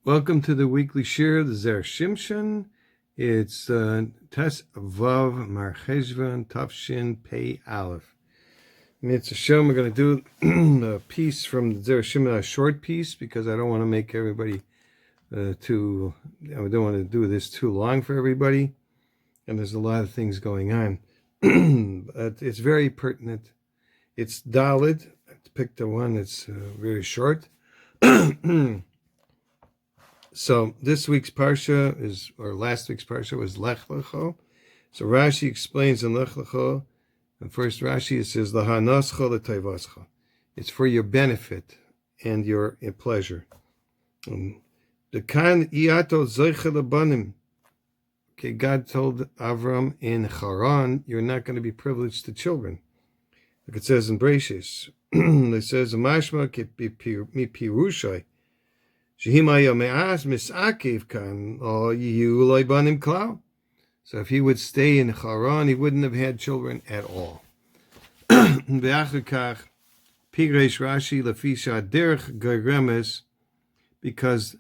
Welcome to the weekly shir, the Zer Shimshon. It's Tes Vav Mar Cheshvan Tafshin Pei Aleph. Mitzvah Shem, we're going to do a piece from the Zer Shimshon, a short piece, because I don't want to make everybody I don't want to do this too long for everybody, and there's a lot of things going on. But it's very pertinent. It's Dalit. I picked the one that's very short. So this week's Parsha last week's Parsha was Lech. So Rashi explains in Lech. And first Rashi, it says, L'hanascha l'tayvascha. It's for your benefit and your pleasure. The kan iato zeicha lebanim. Okay, God told Avram in Haran, you're not going to be privileged to children. Like it says in Parshas. It says, Mashma mi pirushai. So if he would stay in Haran, he wouldn't have had children at all. Because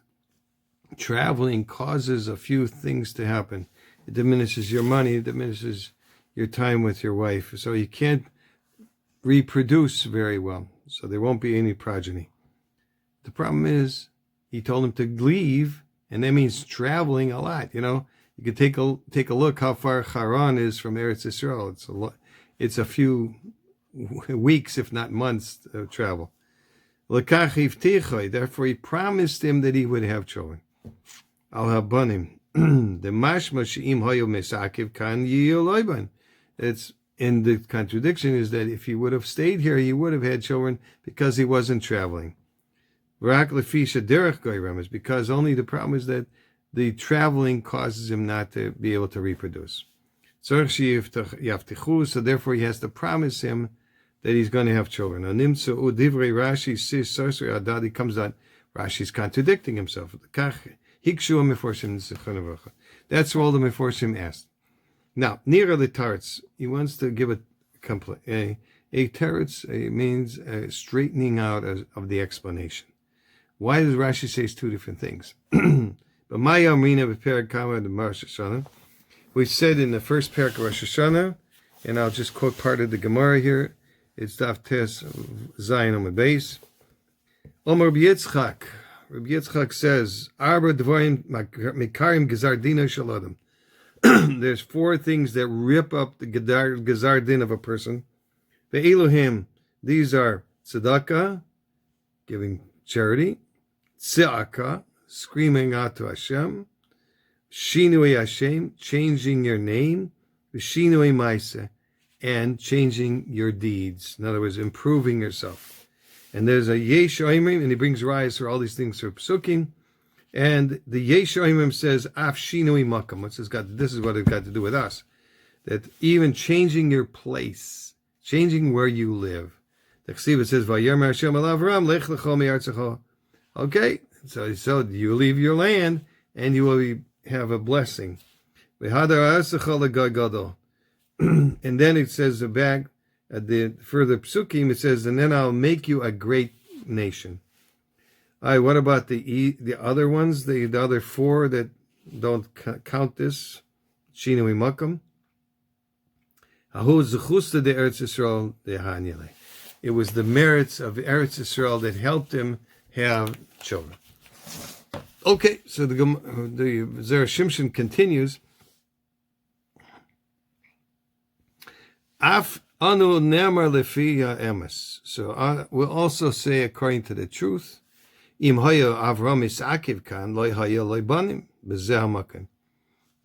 traveling causes a few things to happen. It diminishes your money, it diminishes your time with your wife. So you can't reproduce very well. So there won't be any progeny. The problem is, he told him to leave, and that means traveling a lot. You know, you could take a look how far Haran is from Eretz Yisrael. It's a few weeks, if not months, of travel. Therefore, he promised him that he would have children. Al habanim. The mashma she'im hayu mesakiv kan yiyu loiban. It's in the contradiction is that if he would have stayed here, he would have had children because he wasn't traveling. Because only the problem is that the traveling causes him not to be able to reproduce. So therefore he has to promise him that he's going to have children. He comes out, Rashi's contradicting himself. That's what all the Meforshim asked. Now, Nira the Taretz, he wants to give a Taretz means a straightening out of the explanation. Why does Rashi say two different things? But Maya Amrina B'Perek Kama the Rosh Hashanah. We said in the first parak of Rosh Hashanah, and I'll just quote part of the Gemara here. It's Daf Tes Zayin on the base. Omer Rabbi Yitzchak. Rabbi Yitzchak says, Arba Dvarim Mikarim Gezar Dina Shalodam. There's four things that rip up the Gezar Din of a person. Ve'elohim. These are tzedakah, giving charity, tzedakah, screaming out to Hashem, shinui Hashem, changing your name, shinui maisa, and changing your deeds. In other words, improving yourself. And there's a yesh oimrim, and he brings rise for all these things for psukim. And the yesh oimrim says, af shinui makam. This is what it's got to do with us. That even changing your place, changing where you live. The Chesiva says, "Vayomer Hashem al Avram, Lech lecho mi'artzecho." Okay, so you leave your land and you will have a blessing. And then it says back at the further psukim, it says, "And then I'll make you a great nation." All right, what about the other ones? The other four that don't count this, Shinui Makam. Ahu zechusta de Eretz Yisrael de hanyele. It was the merits of Eretz Yisrael that helped him have children. Okay, so the Zer Shimshon continues. Af anu nemar lefi emes. So we'll also say according to the truth. Im haya Avram Isakiv kan loy haya loy banim bezeh hamakan.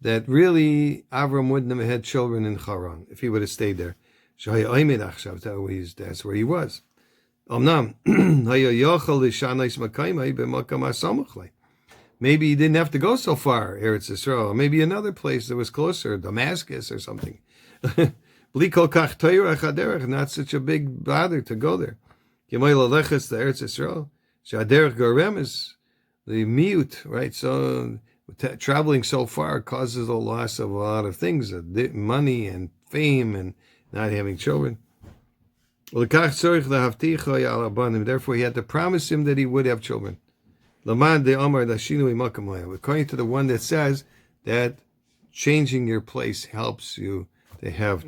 That really Avram wouldn't have had children in Haran if he would have stayed there. That's where he was. Maybe he didn't have to go so far, Eretz Yisrael. Maybe another place that was closer, Damascus or something. Not such a big bother to go there. The mute, right? So traveling so far causes a loss of a lot of things, money and fame and not having children. Therefore, he had to promise him that he would have children. Laman de Amar Dashinui Makamaya. According to the one that says that changing your place helps you to have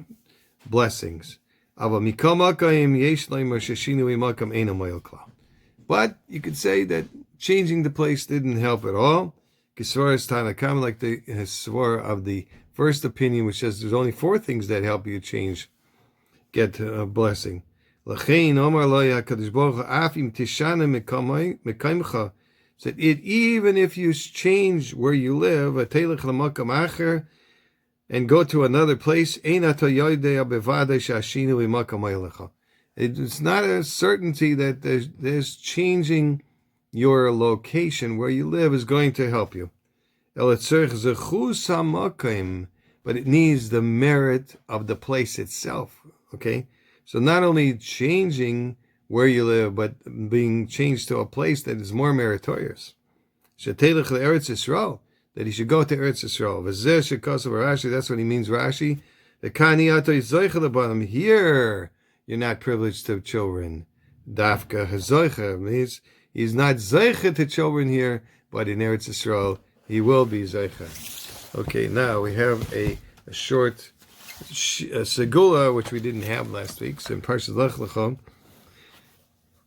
blessings. But you could say that changing the place didn't help at all. Kisvaras Tanakam, like the Svar of the first opinion, which says there's only 4 things that help you get a blessing. Lechein Omar Lo HaKadosh Baruch Hu Afim Tishana Mekaimcha, said it even if you change where you live, Atelech Lamakam Acher, and go to another place, it's not a certainty that there's changing your location where you live is going to help you. But it needs the merit of the place itself. Okay? So not only changing where you live, but being changed to a place that is more meritorious. That he should go to Eretz Yisrael. That's what he means, Rashi. Here, you're not privileged to children. Dafka hazoicha means he's not zeicha to children here, but in Eretz Yisrael, he will be zeicha. Okay, now we have a short segula, which we didn't have last week. So in Parshas Lech,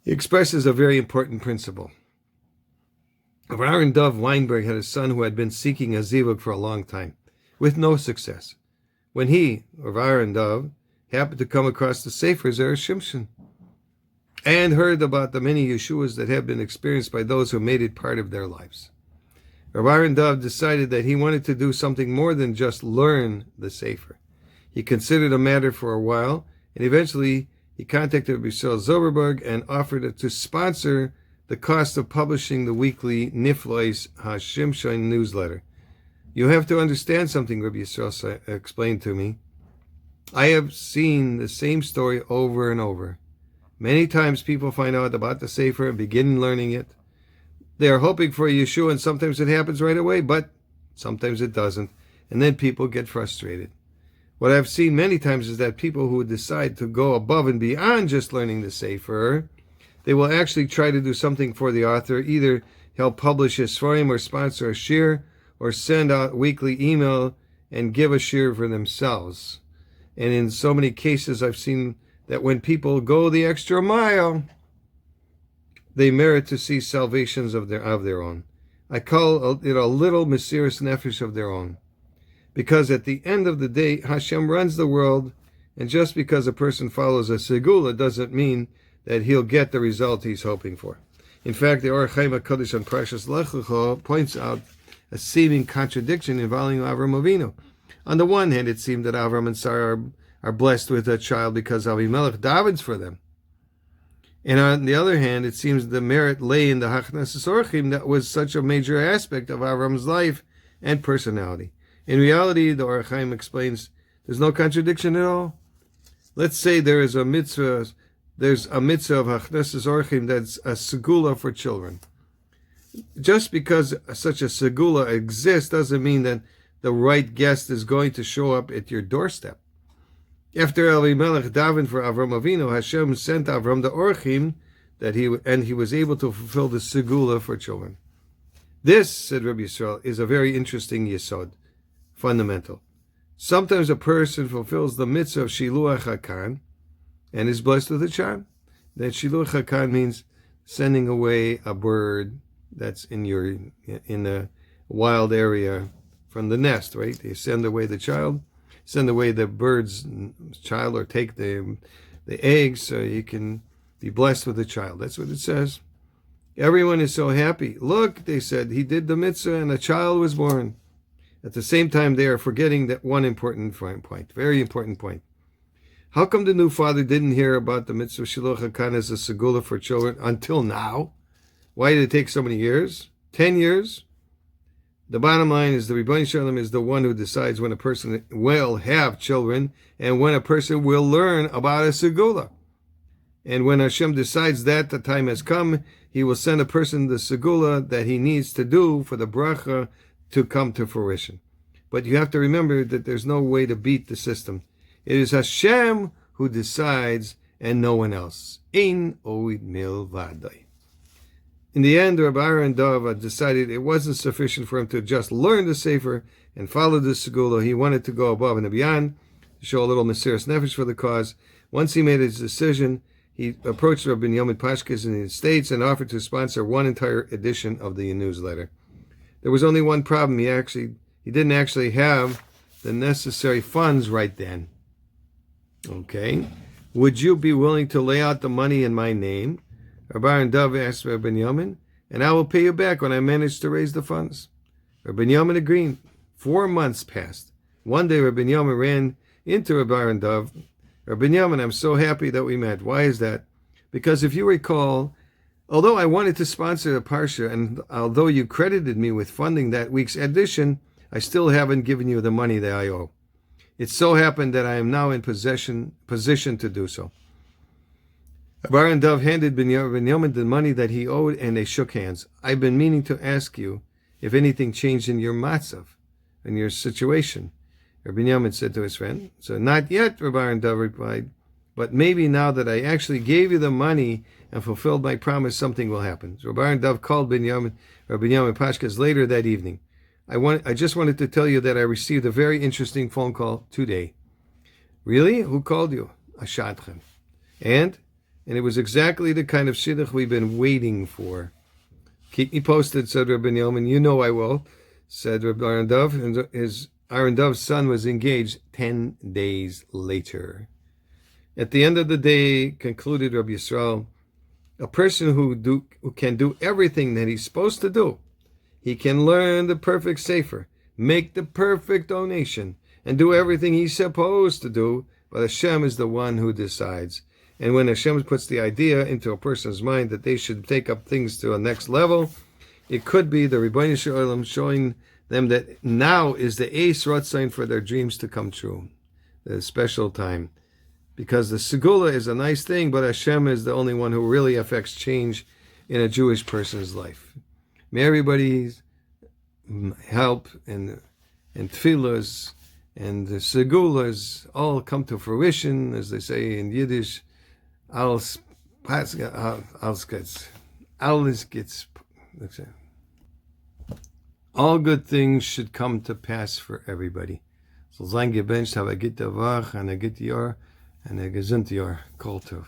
he expresses a very important principle. Rav Aaron Dov Weinberg had a son who had been seeking a zivug for a long time, with no success. When he, Rav Aaron Dov, happened to come across the Sefer Zer Shimshon, and heard about the many Yeshuas that have been experienced by those who made it part of their lives, Rav Aaron Dov decided that he wanted to do something more than just learn the Sefer. He considered the matter for a while, and eventually he contacted Rabbi Yisrael Zoberberg and offered to sponsor the cost of publishing the weekly Niflois HaShimshon newsletter. You have to understand something, Rabbi Yisrael explained to me. I have seen the same story over and over. Many times people find out about the Sefer and begin learning it. They are hoping for a Yeshua, and sometimes it happens right away, but sometimes it doesn't, and then people get frustrated. What I've seen many times is that people who decide to go above and beyond just learning the Sefer, they will actually try to do something for the author, either help publish his Sfarim or sponsor a shir, or send out weekly email and give a shir for themselves. And in so many cases, I've seen that when people go the extra mile, they merit to see salvations of their own. I call it a little Mesiras Nefesh of their own. Because at the end of the day, Hashem runs the world, and just because a person follows a segula doesn't mean that he'll get the result he's hoping for. In fact, the Or Chaim HaKadosh on Parshas Lech points out a seeming contradiction involving Avram Avinu. On the one hand, it seemed that Avram and Sarah are blessed with a child because Avimelech davens for them. And on the other hand, it seems the merit lay in the Hachnas Orchim that was such a major aspect of Avram's life and personality. In reality, the Or Chaim explains there's no contradiction at all. Let's say there's a mitzvah of Hachnas Orchim that's a segula for children. Just because such a segula exists doesn't mean that the right guest is going to show up at your doorstep. After Avimelech davened for Avram Avinu, Hashem sent Avram the Orchim and he was able to fulfill the segula for children. This, said Rabbi Yisrael, is a very interesting yesod, fundamental. Sometimes a person fulfills the mitzvah of Shiluach HaKan and is blessed with a child. That Shiluach HaKan means sending away a bird that's in the wild area from the nest, right? They send away the child, send away the bird's child, or take the eggs so you can be blessed with a child. That's what it says. Everyone is so happy. Look, they said, he did the mitzvah and a child was born. At the same time, they are forgetting that one important point, very important point. How come the new father didn't hear about the mitzvah Shiluach HaKan as a segula for children until now? Why did it take so many years? 10 years? The bottom line is the Rebbeinu Shalom is the one who decides when a person will have children and when a person will learn about a segula. And when Hashem decides that the time has come, he will send a person the segula that he needs to do for the bracha to come to fruition. But you have to remember that there's no way to beat the system. It is Hashem who decides and no one else. Ein oid milvadai. In the end, Rabbi Aaron Dov decided it wasn't sufficient for him to just learn the Sefer and follow the Segula. He wanted to go above and beyond, to show a little Mesiras Nefesh for the cause. Once he made his decision, he approached Rabbi Yomi Pashkas in the United States and offered to sponsor one entire edition of the newsletter. There was only one problem. He didn't actually have the necessary funds right then. Okay. Would you be willing to lay out the money in my name? Rabbi Aaron Dov asked Rabbi Yomin, and I will pay you back when I manage to raise the funds. Rabbi Yomin agreed. 4 months passed. One day Rabbi Yomin ran into Rabbi Aaron Dov. Rabbi Yomin, I'm so happy that we met. Why is that? Because if you recall, although I wanted to sponsor the Parsha, and although you credited me with funding that week's edition, I still haven't given you the money that I owe. It so happened that I am now in position to do so. Rabbi Aaron Dov handed Ben Yomin the money that he owed, and they shook hands. I've been meaning to ask you if anything changed in your matzav, in your situation. Rabbi Yomin said to his friend. So not yet, Rabbi Aaron Dov replied, but maybe now that I actually gave you the money and fulfilled my promise, something will happen. So Rabbi Aaron Dov called Rabbi Yomin Pashkas later that evening. I just wanted to tell you that I received a very interesting phone call today. Really? Who called you? A shadchan. And it was exactly the kind of shidduch we've been waiting for. Keep me posted, said Rabbi Yomin. You know I will, said Rabbi Aaron Dov. And Aaron Dov's son was engaged 10 days later. At the end of the day, concluded Rabbi Yisrael, a person who can do everything that he's supposed to do. He can learn the perfect sefer, make the perfect donation, and do everything he's supposed to do, but Hashem is the one who decides. And when Hashem puts the idea into a person's mind that they should take up things to a next level, it could be the Rebbeinu Shalom showing them that now is the Eis Ratzain for their dreams to come true, the special time. Because the Segula is a nice thing, but Hashem is the only one who really affects change in a Jewish person's life. May everybody's help and tefillas and the segulas all come to fruition, as they say in Yiddish. Alles gets. All good things should come to pass for everybody. So sein gewünscht, habe a gute Woche, and a gute Jahr, and a gesunde Jahr. Kol tov.